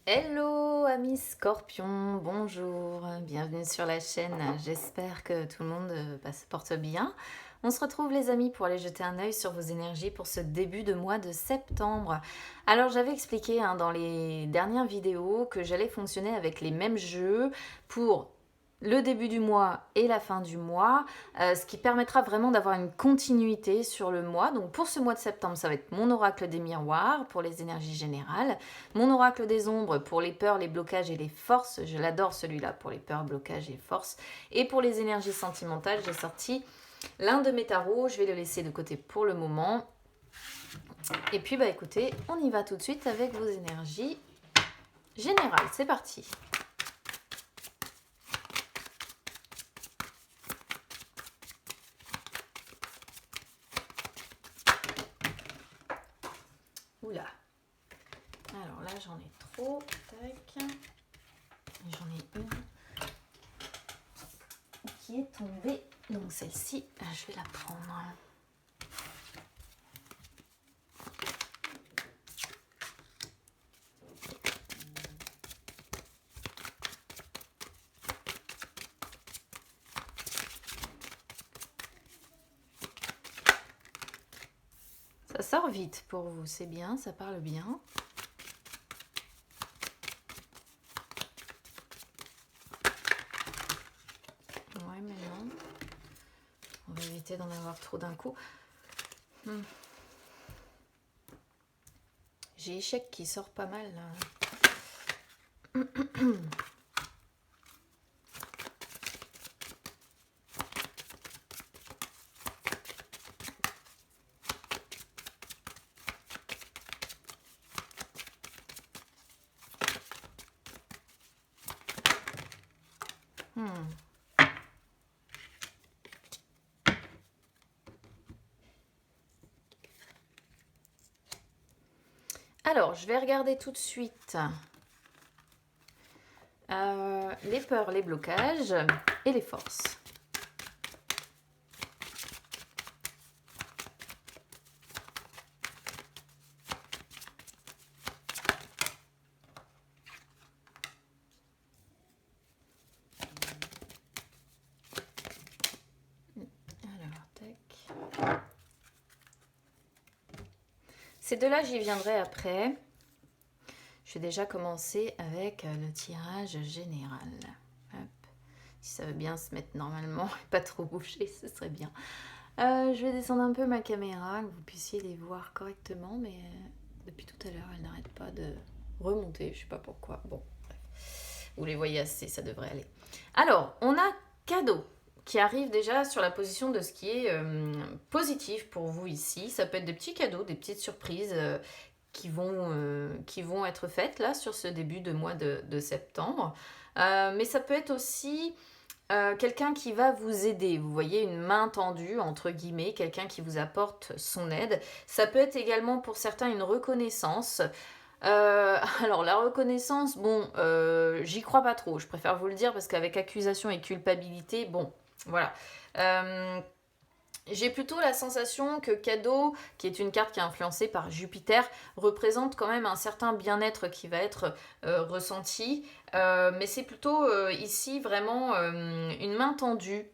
Hello amis scorpions, bonjour, bienvenue sur la chaîne, j'espère que tout le monde se porte bien. On se retrouve les amis pour aller jeter un œil sur vos énergies pour ce début de mois de septembre. Alors j'avais expliqué dans les dernières vidéos que j'allais fonctionner avec les mêmes jeux pour le début du mois et la fin du mois, ce qui permettra vraiment d'avoir une continuité sur le mois. Donc pour ce mois de septembre, ça va être mon oracle des miroirs pour les énergies générales, mon oracle des ombres pour les peurs, les blocages et les forces. Je l'adore celui-là pour les peurs, blocages et forces. Et pour les énergies sentimentales, j'ai sorti l'un de mes tarots. Je vais le laisser de côté pour le moment. Et puis écoutez, on y va tout de suite avec vos énergies générales. C'est parti. Oula. Alors là, j'en ai trop. Tac. J'en ai une qui est tombée. Donc celle-ci, je vais la prendre. Ça sort vite pour vous, c'est bien, ça parle bien. Ouais, mais non. On va éviter d'en avoir trop d'un coup. J'ai échec qui sort pas mal là. Alors, je vais regarder tout de suite les peurs, les blocages et les forces. Alors, tac. Ces deux-là, j'y viendrai après. Je vais déjà commencer avec le tirage général. Hop. Si ça veut bien se mettre normalement et pas trop bouger, ce serait bien. Je vais descendre un peu ma caméra, que vous puissiez les voir correctement, mais depuis tout à l'heure, elle n'arrête pas de remonter, je sais pas pourquoi. Bon, bref. Vous les voyez assez, ça devrait aller. Alors, on a cadeau qui arrive déjà sur la position de ce qui est positif pour vous ici. Ça peut être des petits cadeaux, des petites surprises qui vont être faites là sur ce début de mois de septembre. Mais ça peut être aussi quelqu'un qui va vous aider, vous voyez, une main tendue, entre guillemets, quelqu'un qui vous apporte son aide. Ça peut être également pour certains une reconnaissance. Alors la reconnaissance, bon, j'y crois pas trop, je préfère vous le dire parce qu'avec accusation et culpabilité, bon, voilà. J'ai plutôt la sensation que cadeau, qui est une carte qui est influencée par Jupiter, représente quand même un certain bien-être qui va être ressenti. Mais c'est plutôt ici vraiment une main tendue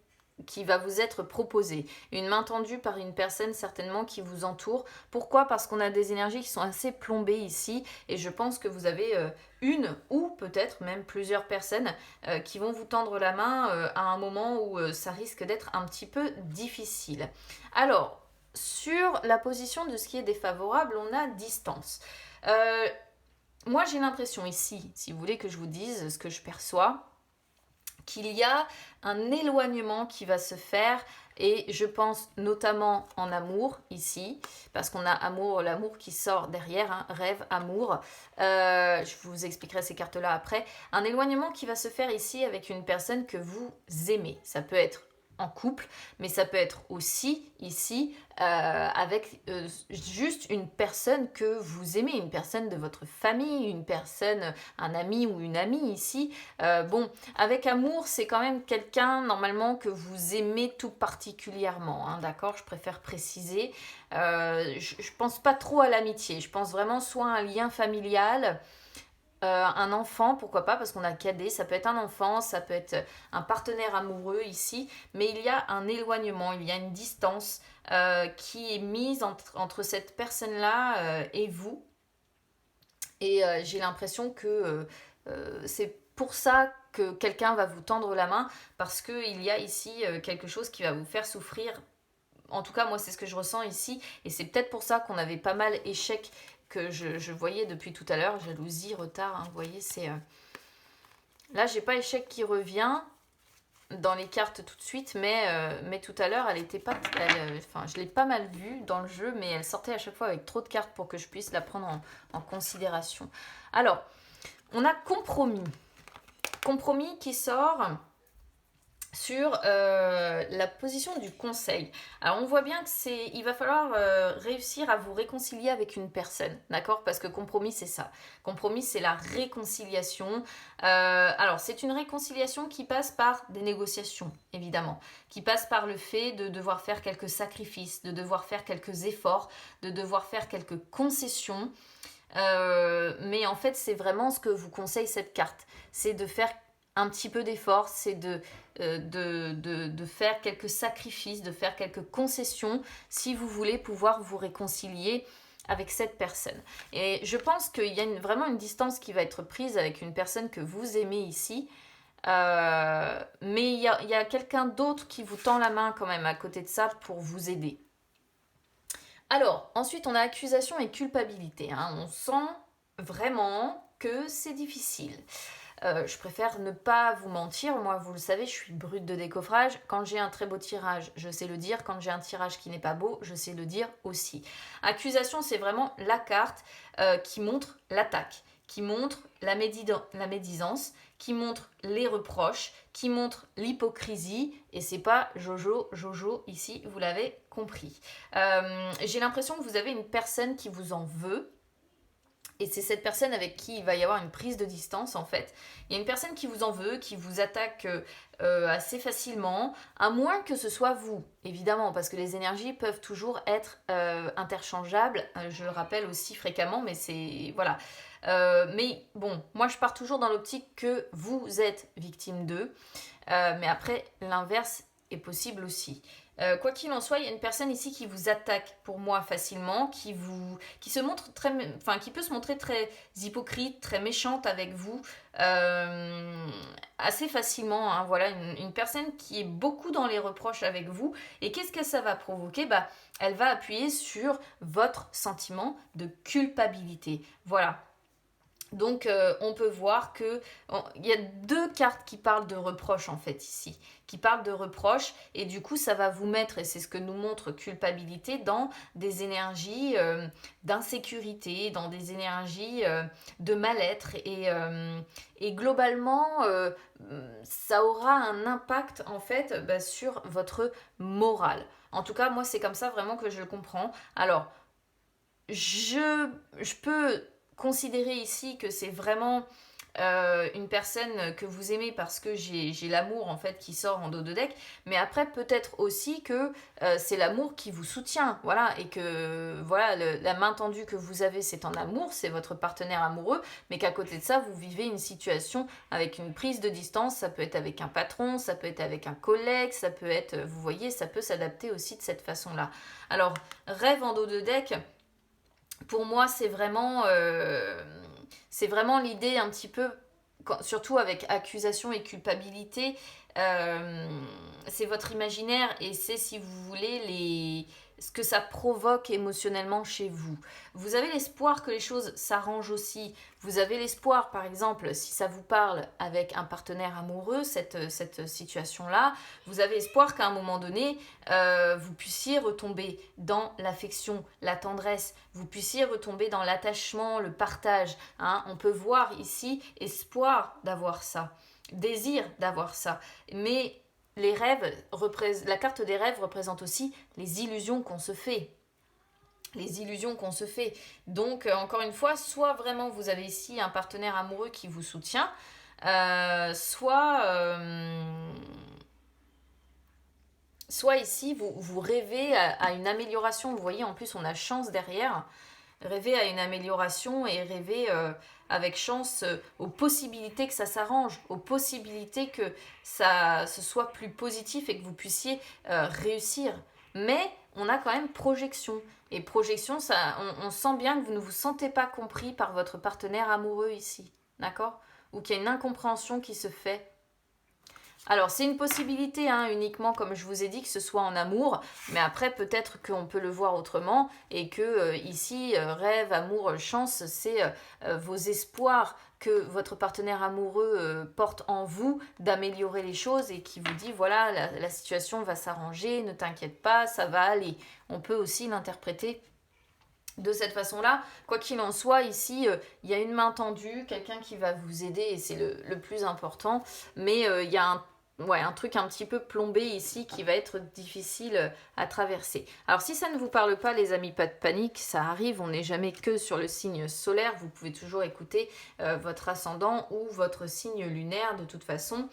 qui va vous être proposée. Une main tendue par une personne certainement qui vous entoure. Pourquoi? Parce qu'on a des énergies qui sont assez plombées ici et je pense que vous avez une ou peut-être même plusieurs personnes qui vont vous tendre la main à un moment où ça risque d'être un petit peu difficile. Alors, sur la position de ce qui est défavorable, on a distance. Moi, j'ai l'impression ici, si vous voulez que je vous dise ce que je perçois, qu'il y a un éloignement qui va se faire et je pense notamment en amour ici, parce qu'on a amour, l'amour qui sort derrière, hein, rêve, amour. Je vous expliquerai ces cartes-là après. Un éloignement qui va se faire ici avec une personne que vous aimez. Ça peut être en couple, mais ça peut être aussi ici avec juste une personne que vous aimez, une personne de votre famille, une personne, un ami ou une amie ici. Bon, avec amour, c'est quand même quelqu'un normalement que vous aimez tout particulièrement, hein, d'accord? Je préfère préciser. Je pense pas trop à l'amitié, je pense vraiment soit à un lien familial, un enfant, pourquoi pas, parce qu'on a cadet, ça peut être un enfant, ça peut être un partenaire amoureux ici, mais il y a un éloignement, il y a une distance qui est mise entre cette personne-là et vous. Et j'ai l'impression que c'est pour ça que quelqu'un va vous tendre la main, parce qu'il y a ici quelque chose qui va vous faire souffrir. En tout cas, moi, c'est ce que je ressens ici. Et c'est peut-être pour ça qu'on avait pas mal échec que je voyais depuis tout à l'heure. Jalousie, retard, hein, vous voyez, c'est... Là, j'ai pas échec qui revient dans les cartes tout de suite, mais tout à l'heure, elle était pas... Enfin, je l'ai pas mal vue dans le jeu, mais elle sortait à chaque fois avec trop de cartes pour que je puisse la prendre en considération. Alors, on a compromis. Compromis qui sort sur la position du conseil. Alors on voit bien que il va falloir réussir à vous réconcilier avec une personne, d'accord? Parce que compromis c'est ça. Compromis c'est la réconciliation. Alors c'est une réconciliation qui passe par des négociations, évidemment, qui passe par le fait de devoir faire quelques sacrifices, de devoir faire quelques efforts, de devoir faire quelques concessions. Mais en fait c'est vraiment ce que vous conseille cette carte, c'est de faire un petit peu d'effort, c'est de faire quelques sacrifices, de faire quelques concessions si vous voulez pouvoir vous réconcilier avec cette personne. Et je pense qu'il y a vraiment une distance qui va être prise avec une personne que vous aimez ici, mais il y a quelqu'un d'autre qui vous tend la main quand même à côté de ça pour vous aider. Alors, ensuite on a accusation et culpabilité, hein. On sent vraiment que c'est difficile. Je préfère ne pas vous mentir, moi vous le savez, je suis brute de décoffrage. Quand j'ai un très beau tirage, je sais le dire. Quand j'ai un tirage qui n'est pas beau, je sais le dire aussi. Accusation, c'est vraiment la carte qui montre l'attaque, qui montre la médisance, qui montre les reproches, qui montre l'hypocrisie. Et c'est pas Jojo ici, vous l'avez compris. J'ai l'impression que vous avez une personne qui vous en veut. Et c'est cette personne avec qui il va y avoir une prise de distance en fait. Il y a une personne qui vous en veut, qui vous attaque assez facilement, à moins que ce soit vous, évidemment, parce que les énergies peuvent toujours être interchangeables. Je le rappelle aussi fréquemment, mais c'est... Voilà. Mais bon, moi je pars toujours dans l'optique que vous êtes victime d'eux. Mais après, l'inverse est possible aussi. Quoi qu'il en soit, il y a une personne ici qui vous attaque pour moi facilement, qui se montre qui peut se montrer très hypocrite, très méchante avec vous assez facilement, hein. Voilà, une personne qui est beaucoup dans les reproches avec vous. Et qu'est-ce que ça va provoquer? Elle va appuyer sur votre sentiment de culpabilité. Voilà. Donc on peut voir que il y a deux cartes qui parlent de reproches en fait ici, qui parlent de reproches et du coup ça va vous mettre, et c'est ce que nous montre culpabilité, dans des énergies d'insécurité, dans des énergies de mal-être et globalement ça aura un impact en fait sur votre morale. En tout cas moi c'est comme ça vraiment que je le comprends. Alors je peux considérer ici que c'est vraiment une personne que vous aimez parce que j'ai l'amour en fait qui sort en dos de deck, mais après peut-être aussi que c'est l'amour qui vous soutient, voilà, et que voilà la main tendue que vous avez c'est en amour, c'est votre partenaire amoureux, mais qu'à côté de ça vous vivez une situation avec une prise de distance. Ça peut être avec un patron, ça peut être avec un collègue, ça peut être, vous voyez, ça peut s'adapter aussi de cette façon-là. Alors rêve en dos de deck, pour moi, c'est vraiment l'idée un petit peu, surtout avec accusation et culpabilité, c'est votre imaginaire et c'est, si vous voulez, ce que ça provoque émotionnellement chez vous. Vous avez l'espoir que les choses s'arrangent aussi. Vous avez l'espoir, par exemple, si ça vous parle avec un partenaire amoureux, cette situation-là, vous avez espoir qu'à un moment donné, vous puissiez retomber dans l'affection, la tendresse, vous puissiez retomber dans l'attachement, le partage, hein. On peut voir ici espoir d'avoir ça, désir d'avoir ça, mais les rêves, la carte des rêves représente aussi les illusions qu'on se fait. Les illusions qu'on se fait. Donc, encore une fois, soit vraiment vous avez ici un partenaire amoureux qui vous soutient, soit ici vous rêvez à une amélioration. Vous voyez, en plus on a chance derrière. Rêver à une amélioration et rêver avec chance aux possibilités que ça s'arrange, aux possibilités que ça ce soit plus positif et que vous puissiez réussir. Mais on a quand même projection. Et projection, ça, on sent bien que vous ne vous sentez pas compris par votre partenaire amoureux ici. D'accord? Ou qu'il y a une incompréhension qui se fait. Alors, c'est une possibilité, hein, uniquement, comme je vous ai dit, que ce soit en amour, mais après, peut-être qu'on peut le voir autrement, et que ici, rêve, amour, chance, c'est vos espoirs que votre partenaire amoureux porte en vous d'améliorer les choses, et qui vous dit, voilà, la situation va s'arranger, ne t'inquiète pas, ça va aller. On peut aussi l'interpréter de cette façon-là. Quoi qu'il en soit, ici, il y a une main tendue, quelqu'un qui va vous aider, et c'est le plus important, mais il y a un truc un petit peu plombé ici qui va être difficile à traverser. Alors si ça ne vous parle pas, les amis, pas de panique, ça arrive, on n'est jamais que sur le signe solaire, vous pouvez toujours écouter votre ascendant ou votre signe lunaire de toute façon.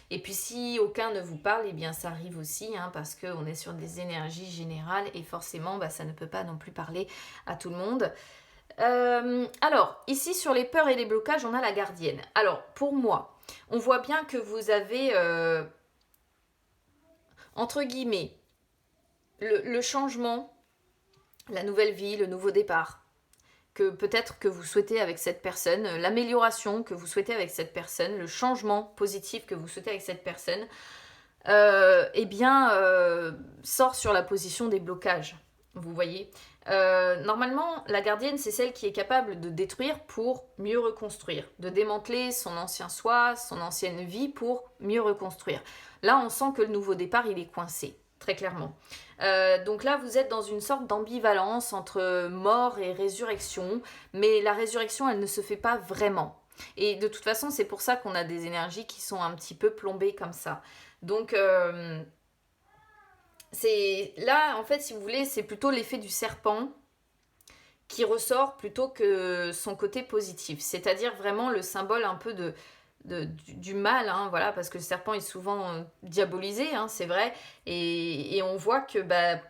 Et puis si aucun ne vous parle, eh bien ça arrive aussi, hein, parce qu'on est sur des énergies générales et forcément ça ne peut pas non plus parler à tout le monde. Alors, ici sur les peurs et les blocages, on a la gardienne. Alors, pour moi, on voit bien que vous avez, entre guillemets, le changement, la nouvelle vie, le nouveau départ, que peut-être que vous souhaitez avec cette personne, l'amélioration que vous souhaitez avec cette personne, le changement positif que vous souhaitez avec cette personne, sort sur la position des blocages. Vous voyez, normalement, la gardienne, c'est celle qui est capable de détruire pour mieux reconstruire, de démanteler son ancien soi, son ancienne vie pour mieux reconstruire. Là, on sent que le nouveau départ, il est coincé, très clairement. Donc là, vous êtes dans une sorte d'ambivalence entre mort et résurrection, mais la résurrection, elle ne se fait pas vraiment. Et de toute façon, c'est pour ça qu'on a des énergies qui sont un petit peu plombées comme ça. Donc, c'est là, en fait, si vous voulez, c'est plutôt l'effet du serpent qui ressort plutôt que son côté positif. C'est-à-dire vraiment le symbole un peu du mal, hein, voilà, parce que le serpent est souvent diabolisé, hein, c'est vrai, et on voit que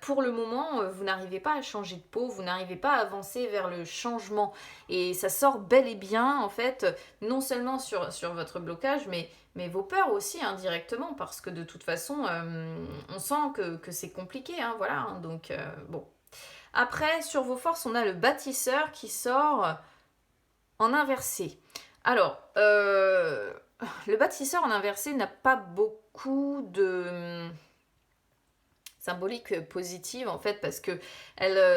pour le moment, vous n'arrivez pas à changer de peau, vous n'arrivez pas à avancer vers le changement, et ça sort bel et bien, en fait, non seulement sur votre blocage, mais vos peurs aussi, indirectement, parce que de toute façon, on sent que c'est compliqué, hein, voilà, hein, donc bon. Après, sur vos forces, on a le bâtisseur qui sort en inversé. Alors, le bâtisseur en inversé n'a pas beaucoup de symbolique positive en fait, parce que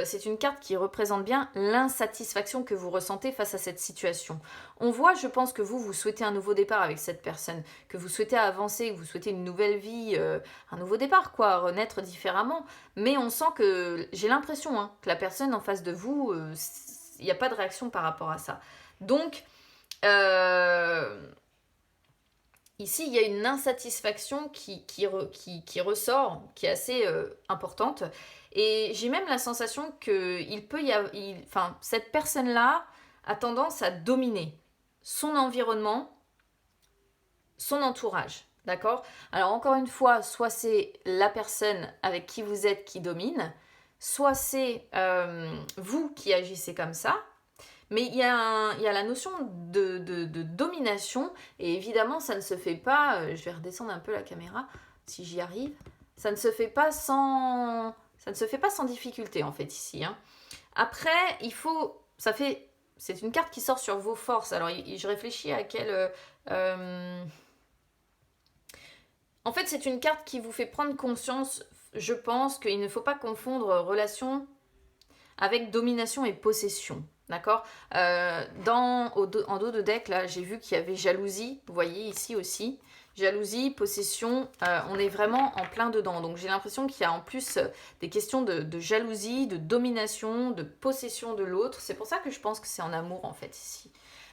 c'est une carte qui représente bien l'insatisfaction que vous ressentez face à cette situation. On voit, je pense, que vous souhaitez un nouveau départ avec cette personne, que vous souhaitez avancer, que vous souhaitez une nouvelle vie, un nouveau départ quoi, renaître différemment, mais on sent que, j'ai l'impression, hein, que la personne en face de vous, il n'y a pas de réaction par rapport à ça. Donc, ici, il y a une insatisfaction qui ressort, qui est assez importante. Et j'ai même la sensation que cette personne-là a tendance à dominer son environnement, son entourage. D'accord? Alors encore une fois, soit c'est la personne avec qui vous êtes qui domine, soit c'est vous qui agissez comme ça. Mais il y a la notion de domination, et évidemment, ça ne se fait pas, je vais redescendre un peu la caméra, si j'y arrive, ça ne se fait pas sans difficulté, en fait, ici. Hein. Après, c'est une carte qui sort sur vos forces, alors je réfléchis à quelle... En fait, c'est une carte qui vous fait prendre conscience, je pense, qu'il ne faut pas confondre relation avec domination et possession. D'accord, en dos de deck, là, j'ai vu qu'il y avait jalousie. Vous voyez ici aussi. Jalousie, possession, on est vraiment en plein dedans. Donc j'ai l'impression qu'il y a en plus des questions de jalousie, de domination, de possession de l'autre. C'est pour ça que je pense que c'est en amour en fait ici.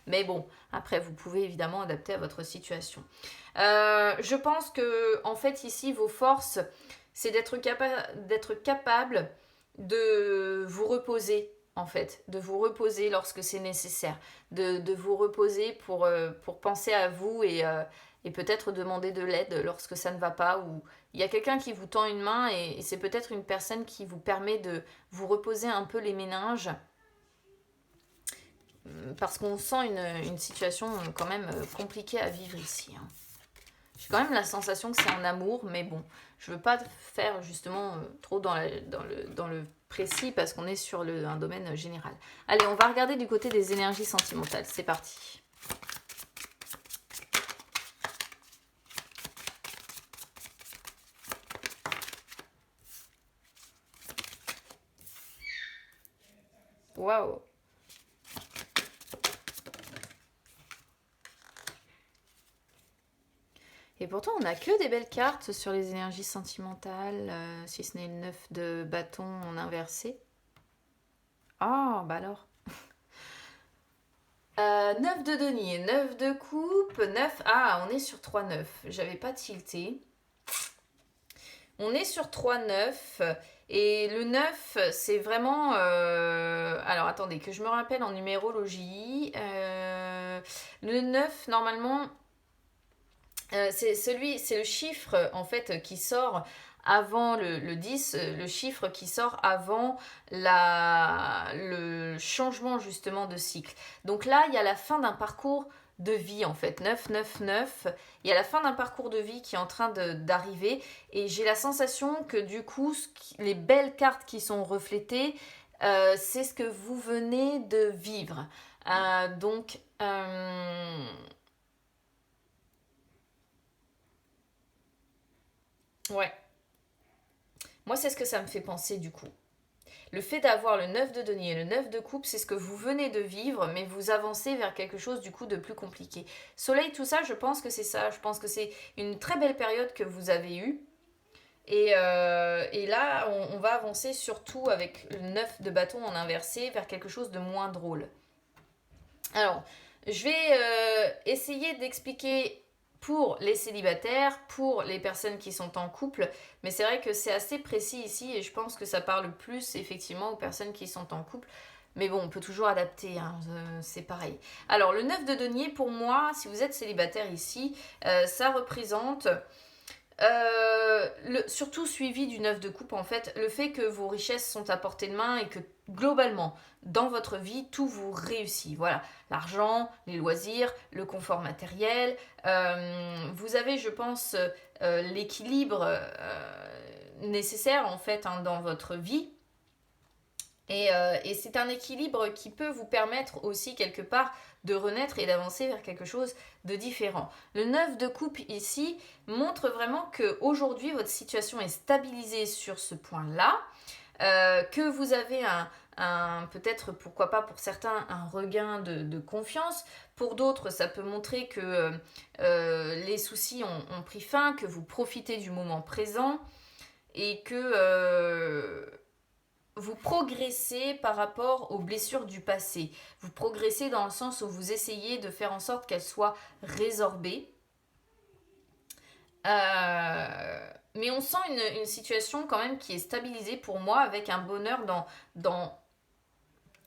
Mais bon, après vous pouvez évidemment adapter à votre situation. Je pense que en fait ici vos forces, c'est d'être capable de vous reposer. En fait, de vous reposer lorsque c'est nécessaire, de vous reposer pour penser à vous et peut-être demander de l'aide lorsque ça ne va pas, ou il y a quelqu'un qui vous tend une main et c'est peut-être une personne qui vous permet de vous reposer un peu les méninges parce qu'on sent une situation quand même compliquée à vivre ici. Hein. J'ai quand même la sensation que c'est en amour, mais bon, je veux pas faire justement trop dans le précis parce qu'on est sur un domaine général. Allez, on va regarder du côté des énergies sentimentales. C'est parti. Waouh. Et pourtant, on n'a que des belles cartes sur les énergies sentimentales, si ce n'est le 9 de bâton en inversé. Ah, bah alors. 9 de denier, 9 de coupe, 9... Ah, on est sur 3-9. J'avais pas tilté. On est sur 3-9. Et le 9, c'est vraiment... Alors, attendez, que je me rappelle en numérologie. Le 9, normalement... c'est le chiffre en fait qui sort avant le 10, le chiffre qui sort avant le changement justement de cycle. Donc là, il y a la fin d'un parcours de vie en fait, 9, 9, 9. Il y a la fin d'un parcours de vie qui est en train d'arriver et j'ai la sensation que du coup, les belles cartes qui sont reflétées, c'est ce que vous venez de vivre. Donc... ouais. Moi, c'est ce que ça me fait penser du coup. Le fait d'avoir le 9 de denier et le 9 de coupe, c'est ce que vous venez de vivre, mais vous avancez vers quelque chose du coup de plus compliqué. Soleil, tout ça, je pense que c'est ça. Je pense que c'est une très belle période que vous avez eue. Et là, on va avancer surtout avec le 9 de bâton en inversé vers quelque chose de moins drôle. Alors, je vais essayer d'expliquer pour les célibataires, pour les personnes qui sont en couple, mais c'est vrai que c'est assez précis ici et je pense que ça parle plus effectivement aux personnes qui sont en couple. Mais bon, on peut toujours adapter, hein, c'est pareil. Alors, le 9 de denier, pour moi, si vous êtes célibataire ici, ça représente surtout suivi du 9 de coupe, en fait, le fait que vos richesses sont à portée de main et que globalement, dans votre vie, tout vous réussit. Voilà, l'argent, les loisirs, le confort matériel. Vous avez, je pense, l'équilibre nécessaire, en fait, hein, dans votre vie. Et c'est un équilibre qui peut vous permettre aussi quelque part de renaître et d'avancer vers quelque chose de différent. Le 9 de coupe ici montre vraiment qu'aujourd'hui votre situation est stabilisée sur ce point-là, que vous avez peut-être pourquoi pas pour certains un regain de confiance, pour d'autres ça peut montrer que les soucis ont pris fin, que vous profitez du moment présent et que vous progressez par rapport aux blessures du passé. Vous progressez dans le sens où vous essayez de faire en sorte qu'elles soient résorbées. Mais on sent une situation quand même qui est stabilisée pour moi avec un bonheur dans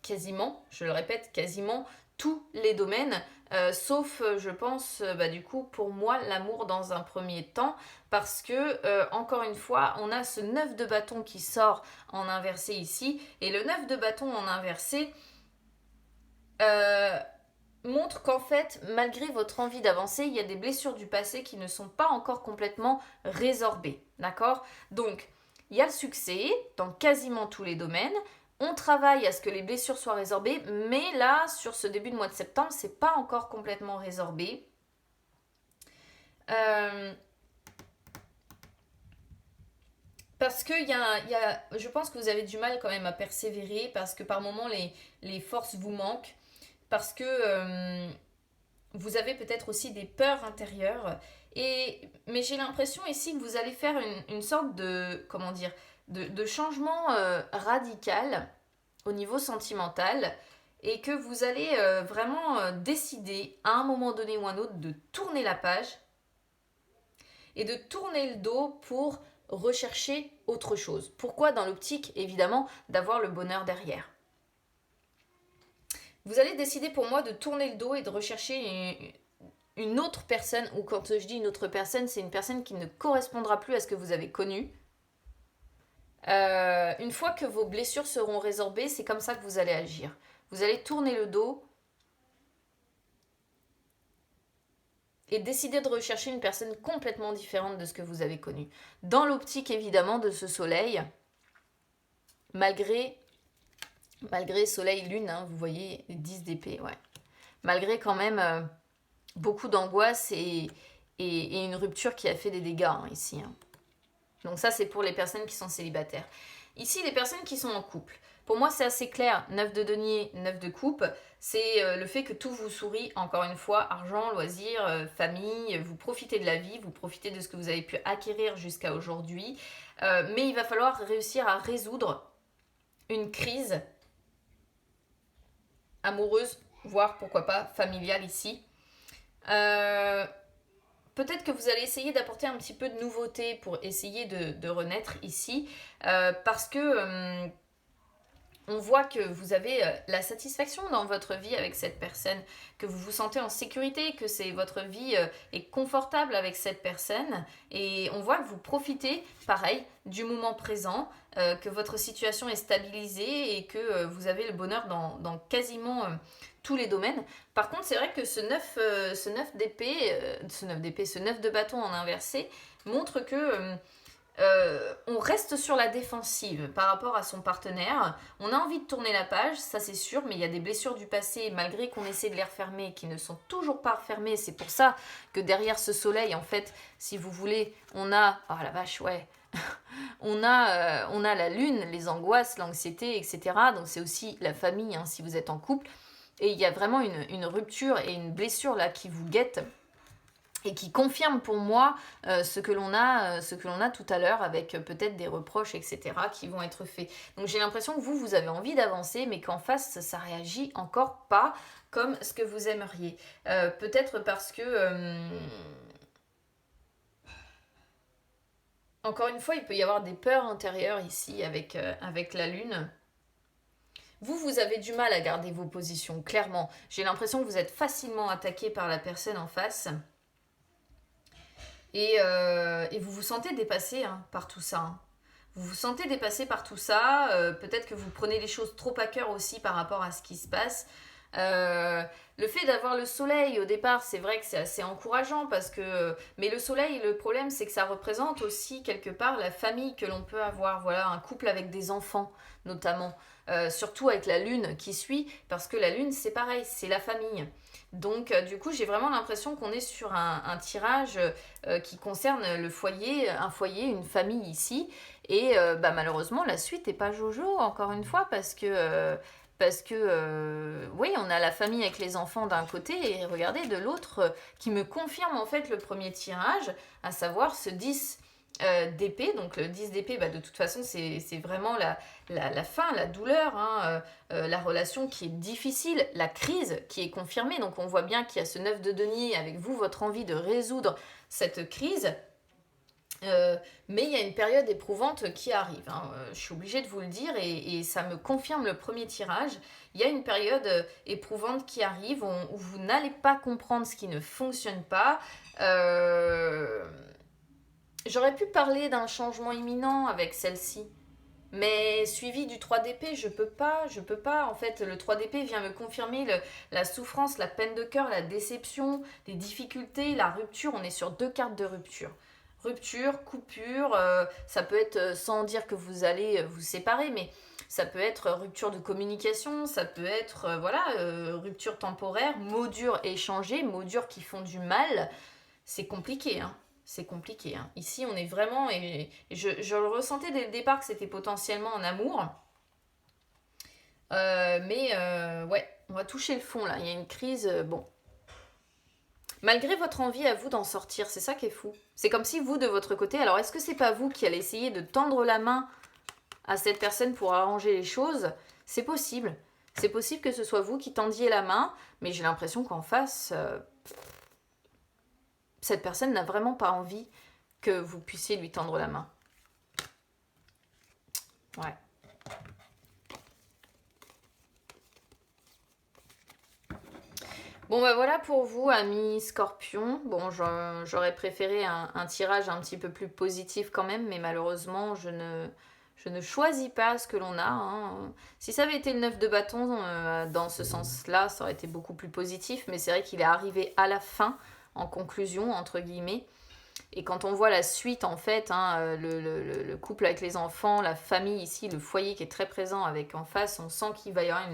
quasiment, je le répète, quasiment tous les domaines, sauf, je pense, du coup, pour moi, l'amour dans un premier temps, parce que, encore une fois, on a ce 9 de bâton qui sort en inversé ici, et le 9 de bâton en inversé montre qu'en fait, malgré votre envie d'avancer, il y a des blessures du passé qui ne sont pas encore complètement résorbées, d'accord? Donc, il y a le succès dans quasiment tous les domaines, on travaille à ce que les blessures soient résorbées, mais là, sur ce début de mois de septembre, c'est pas encore complètement résorbé. Parce que je pense que vous avez du mal quand même à persévérer, parce que par moments, les forces vous manquent, parce que vous avez peut-être aussi des peurs intérieures. Mais j'ai l'impression ici que vous allez faire une sorte de, comment dire, de changement radical au niveau sentimental et que vous allez vraiment décider à un moment donné ou un autre de tourner la page et de tourner le dos pour rechercher autre chose. Pourquoi? Dans l'optique, évidemment, d'avoir le bonheur derrière. Vous allez décider pour moi de tourner le dos et de rechercher une autre personne, ou quand je dis une autre personne, c'est une personne qui ne correspondra plus à ce que vous avez connu. Une fois que vos blessures seront résorbées, c'est comme ça que vous allez agir. Vous allez tourner le dos et décidez de rechercher une personne complètement différente de ce que vous avez connu. Dans l'optique évidemment de ce soleil, malgré soleil, lune, hein, vous voyez 10 d'épée, ouais. Malgré quand même beaucoup d'angoisse et une rupture qui a fait des dégâts hein, ici. Hein. Donc ça c'est pour les personnes qui sont célibataires. Ici les personnes qui sont en couple. Pour moi c'est assez clair, 9 de denier, 9 de coupe, c'est le fait que tout vous sourit, encore une fois, argent, loisirs, famille, vous profitez de la vie, vous profitez de ce que vous avez pu acquérir jusqu'à aujourd'hui, mais il va falloir réussir à résoudre une crise amoureuse, voire pourquoi pas familiale ici. Peut-être que vous allez essayer d'apporter un petit peu de nouveauté pour essayer de renaître ici, parce que on voit que vous avez la satisfaction dans votre vie avec cette personne, que vous vous sentez en sécurité, que votre vie est confortable avec cette personne, et on voit que vous profitez, pareil, du moment présent, que votre situation est stabilisée et que vous avez le bonheur dans quasiment tous les domaines. Par contre, c'est vrai que ce 9 d'épée, ce 9 de bâton en inversé montre que on reste sur la défensive par rapport à son partenaire. On a envie de tourner la page, ça c'est sûr, mais il y a des blessures du passé, malgré qu'on essaie de les refermer, qui ne sont toujours pas refermées. C'est pour ça que derrière ce soleil, en fait, si vous voulez, on a... Oh la vache, ouais on a la lune, les angoisses, l'anxiété, etc. Donc c'est aussi la famille, hein, si vous êtes en couple. Et il y a vraiment une rupture et une blessure là qui vous guette et qui confirme pour moi ce que l'on a tout à l'heure avec peut-être des reproches, etc. qui vont être faits. Donc j'ai l'impression que vous avez envie d'avancer, mais qu'en face, ça réagit encore pas comme ce que vous aimeriez. Peut-être parce que... encore une fois, il peut y avoir des peurs intérieures ici avec la lune. Vous avez du mal à garder vos positions, clairement. J'ai l'impression que vous êtes facilement attaqué par la personne en face. Et vous vous sentez dépassé hein, par tout ça. Hein. Vous vous sentez dépassé par tout ça. Peut-être que vous prenez les choses trop à cœur aussi par rapport à ce qui se passe. Le fait d'avoir le soleil au départ, c'est vrai que c'est assez encourageant parce que... Mais le soleil, le problème, c'est que ça représente aussi quelque part la famille que l'on peut avoir. Voilà, un couple avec des enfants, notamment. Surtout avec la lune qui suit, parce que la lune, c'est pareil, c'est la famille. Donc, du coup, j'ai vraiment l'impression qu'on est sur un tirage qui concerne le foyer, un foyer, une famille ici. Et malheureusement, la suite n'est pas jojo, encore une fois, parce que oui, on a la famille avec les enfants d'un côté, et regardez, de l'autre, qui me confirme en fait le premier tirage, à savoir ce 10 d'épée. Donc le 10 d'épée, de toute façon, c'est vraiment la fin, la douleur, hein, la relation qui est difficile, la crise qui est confirmée. Donc on voit bien qu'il y a ce 9 de denier avec vous, votre envie de résoudre cette crise. Mais il y a une période éprouvante qui arrive, hein. Je suis obligée de vous le dire et ça me confirme le premier tirage. Il y a une période éprouvante qui arrive où vous n'allez pas comprendre ce qui ne fonctionne pas. J'aurais pu parler d'un changement imminent avec celle-ci, mais suivi du 3 d'épée, je peux pas. En fait, le 3 d'épée vient me confirmer la souffrance, la peine de cœur, la déception, les difficultés, la rupture. On est sur 2 cartes de rupture. Rupture, coupure, ça peut être sans dire que vous allez vous séparer, mais ça peut être rupture de communication, ça peut être rupture temporaire, mots durs échangés, mots durs qui font du mal. C'est compliqué, hein. C'est compliqué. Hein. Ici, on est vraiment... Et je le ressentais dès le départ que c'était potentiellement un amour. Ouais, on va toucher le fond, là. Il y a une crise... bon. Malgré votre envie à vous d'en sortir, c'est ça qui est fou. C'est comme si vous, de votre côté... Alors, est-ce que c'est pas vous qui allez essayer de tendre la main à cette personne pour arranger les choses? C'est possible. C'est possible que ce soit vous qui tendiez la main, mais j'ai l'impression qu'en face... cette personne n'a vraiment pas envie que vous puissiez lui tendre la main. Ouais. Bon, voilà pour vous, amis Scorpion. Bon, j'aurais préféré un tirage un petit peu plus positif quand même, mais malheureusement, je ne choisis pas ce que l'on a. Hein. Si ça avait été le 9 de bâton, dans ce sens-là, ça aurait été beaucoup plus positif, mais c'est vrai qu'il est arrivé à la fin en conclusion, entre guillemets. Et quand on voit la suite, en fait, hein, le couple avec les enfants, la famille ici, le foyer qui est très présent avec en face, on sent qu'il va y avoir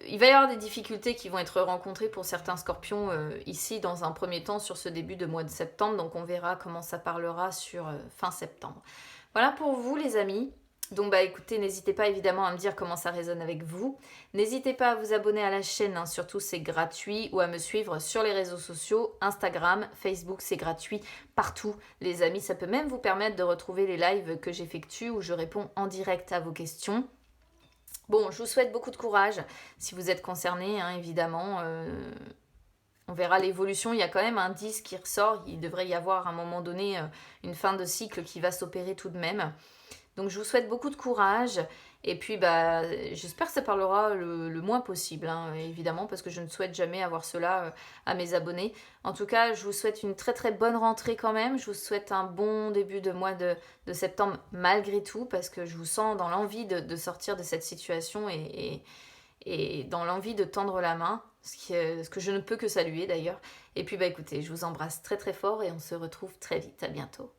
il va y avoir des difficultés qui vont être rencontrées pour certains scorpions ici dans un premier temps sur ce début de mois de septembre. Donc on verra comment ça parlera sur fin septembre. Voilà pour vous les amis. Donc bah écoutez, n'hésitez pas évidemment à me dire comment ça résonne avec vous. N'hésitez pas à vous abonner à la chaîne, hein, surtout c'est gratuit, ou à me suivre sur les réseaux sociaux, Instagram, Facebook, c'est gratuit partout les amis. Ça peut même vous permettre de retrouver les lives que j'effectue où je réponds en direct à vos questions. Bon, je vous souhaite beaucoup de courage si vous êtes concerné, hein, évidemment. On verra l'évolution. Il y a quand même un 10 qui ressort. Il devrait y avoir à un moment donné une fin de cycle qui va s'opérer tout de même. Donc je vous souhaite beaucoup de courage. Et puis bah, j'espère que ça parlera le moins possible, hein, évidemment, parce que je ne souhaite jamais avoir cela à mes abonnés. En tout cas, je vous souhaite une très très bonne rentrée quand même. Je vous souhaite un bon début de mois de septembre malgré tout, parce que je vous sens dans l'envie de sortir de cette situation et dans l'envie de tendre la main, ce que je ne peux que saluer d'ailleurs. Et puis bah écoutez, je vous embrasse très très fort et on se retrouve très vite. À bientôt.